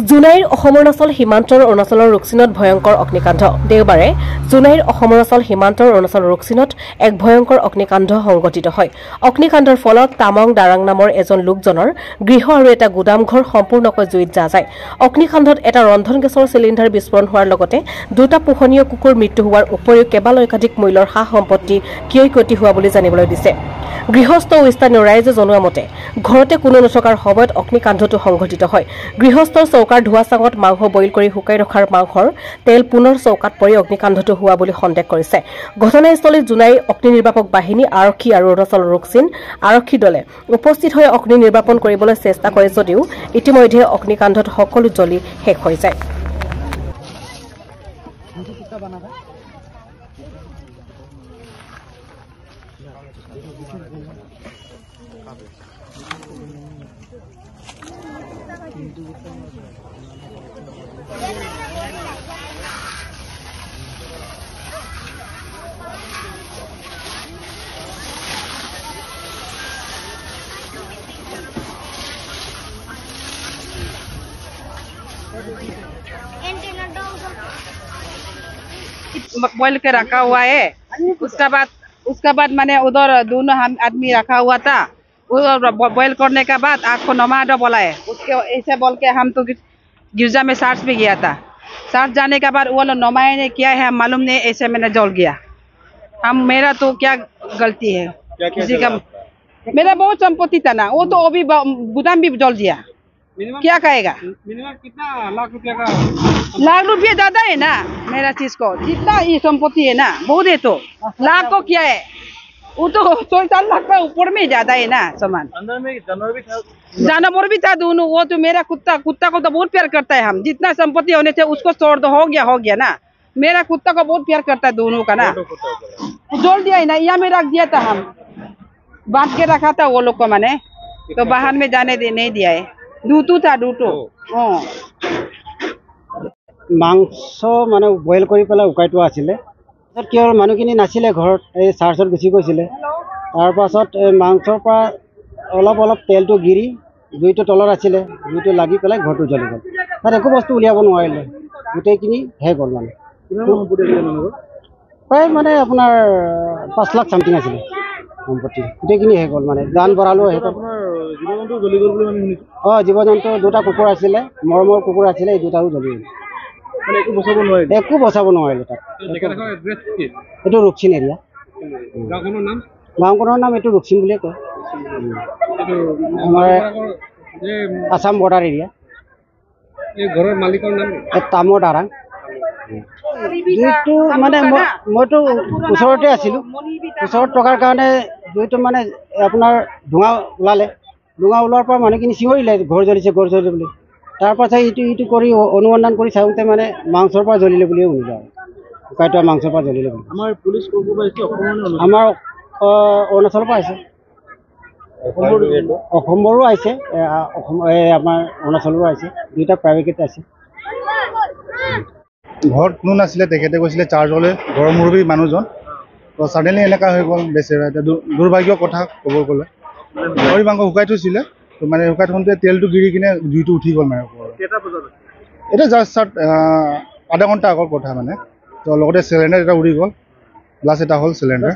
জুনাইৰ অৰুণাচল সীমান্তৰ অৰুণাচলৰ ৰুকছিনত ভয়ংকৰ অগ্নিকাণ্ড দেওবাৰে জুনাইৰ অৰুণাচল সীমান্তৰ অৰুণাচল ৰুকছিনত এক ভয়ংকৰ অগ্নিকাণ্ড সংঘটিত হয় অগ্নিকাণ্ডৰ ফলত তামং দাৰাং নামৰ এজন লোকজনৰ গৃহ আৰু এটা গুদামঘৰ সম্পূৰ্ণকৈ জুইত যায় অগ্নিকাণ্ডত এটা ৰন্ধন গেছৰ চিলিণ্ডাৰ বিস্ফোৰণ হোৱাৰ লগতে দুটা পোহনীয়া কুকুৰ মৃত্যু হোৱাৰ উপৰিও কেইবালক্ষাধিক মূল্যৰ সা সম্পত্তি ক্ষয়ক্ষতি হোৱা বুলি জানিবলৈ দিছে গৃহস্থ স্থানীয় ৰাইজে জনোৱা মতে ঘৰতে কোনো নথকাৰ সময়ত অগ্নিকাণ্ডটো সংঘটিত হয় গৃহস্থৰ চৌকাৰ ধোৱা চাঙত মাংস বইল কৰি শুকাই ৰখাৰ মাংসৰ তেল পুনৰ চৌকাত পৰি অগ্নিকাণ্ডটো হোৱা বুলি সন্দেহ কৰিছে ঘটনাস্থলীত জুনাই অগ্নি নিৰ্বাপক বাহিনী আৰক্ষী আৰু অৰুণাচল ৰুকছিন আৰক্ষী দলে উপস্থিত হৈ অগ্নি নিৰ্বাপন কৰিবলৈ চেষ্টা কৰে যদিও ইতিমধ্যে অগ্নিকাণ্ডত সকলো জ্বলি শেষ হৈ যায় बॉइल के रखा हुआ है उसका बाद मैंने उधर दोनों हम आदमी रखा हुआ था उधर बॉइल करने के बाद आग को नमा दो बोला है उसके ऐसे बोल के हम तो गिरजा में सर्च भी गया था सर्च जाने के बाद वो लोग नमाए ने किया है मालूम नहीं ऐसे मैंने जल गया मेरा तो क्या गलती है किसी का मेरा बहुत संपत्ति था ना वो तो अभी गोदाम भी जल दिया क्या कहेगा मिनिमम कितना लाख रुपया का लाख रुपये ज्यादा है ना मेरा चीज को जितना ये संपत्ति है ना बहुत है तो लाख को क्या है वो तो 4-4 लाख का ऊपर में ज्यादा है ना सामान अंदर में जानवर भी था दोनों वो तो मेरा कुत्ता को तो बहुत प्यार करता है हम जितना संपत्ति होने थे उसको छोड़ दो हो गया ना मेरा कुत्ता को बहुत प्यार करता है दोनों का ना जोड़ दिया है ना यहाँ में रख दिया था हम बांध के रखा था वो लोग को मैंने तो बाहर में जाने नहीं दिया है দুটো মাংস মানে বইল কৰি পেলাই উকাইটো আছিলে কি হ'ল মানুহখিনি নাছিলে ঘৰত এই চাৰ্চত গুচি গৈছিলে তাৰ পাছত মাংসৰ পৰা অলপ তেলটো গিৰি জুইটো তলত আছিলে জুইটো লাগি পেলাই ঘৰটো জ্বলি গ'ল তাত একো বস্তু উলিয়াব নোৱাৰিলে গোটেইখিনি শেষ হ'ল মানে প্ৰায় মানে আপোনাৰ 5 লাখ চামথিং আছিলে সম্পত্তি গোটেইখিনি শেষ হ'ল মানে জান বঢ়ালো জীৱ জন্তু দুটা কুকুৰ আছিলে মৰমৰ কুকুৰ আছিলে এই দুটাও জ্বলি গ'ল একো বচাব নোৱাৰিলে তাত এইটো ৰুকছিন এৰিয়া গাঁওখনৰ নাম এইটো ৰুকছিন বুলিয়ে কয় আমাৰ আসাম বৰ্ডাৰ এৰিয়া ঘৰৰ মালিকৰ নাম তামৰ দাৰাং জুইটো মানে মইতো ওচৰতে আছিলোঁ ওচৰত থকাৰ কাৰণে জুইটো মানে আপোনাৰ ধোঁৱা ওলোৱাৰ পৰা মানুহখিনি চিঞৰিলে ঘৰ জ্বলিছে বুলি তাৰপাছত ইটো কৰি অনুসন্ধান কৰি চাওঁতে মানে মাংসৰ পৰা জ্বলিলে বুলিয়ে শুনিলোঁ আৰু শুকাই থোৱা মাংসৰ পৰা জ্বলিলে বুলি আমাৰ পুলিচ আমাৰ অৰুণাচলৰ পৰা আহিছে অসমৰো আহিছে আমাৰ অৰুণাচলৰো আহিছে দুইটা প্ৰাইভেট আছে ঘৰত কোনো নাছিলে তেখেতে কৈছিলে চাৰ্জলৈ ঘৰৰ মুৰব্বী মানুহজন তো ছাডেনলি এনেকুৱা হৈ গ'ল বেচেৰা এতিয়া দুৰ্ভাগ্য কথা ক'ব গ'লে গাহৰি মাংস শুকাই থৈছিলে তো মানে শুকাই থওঁতে তেলটো গিৰি কিনে জুইটো উঠি গ'ল মানে এতিয়া জাষ্ট আধা ঘণ্টা আগৰ কথা মানে তো লগতে চিলিণ্ডাৰ এটা উৰি গ'ল ব্লাষ্ট এটা হ'ল চিলিণ্ডাৰ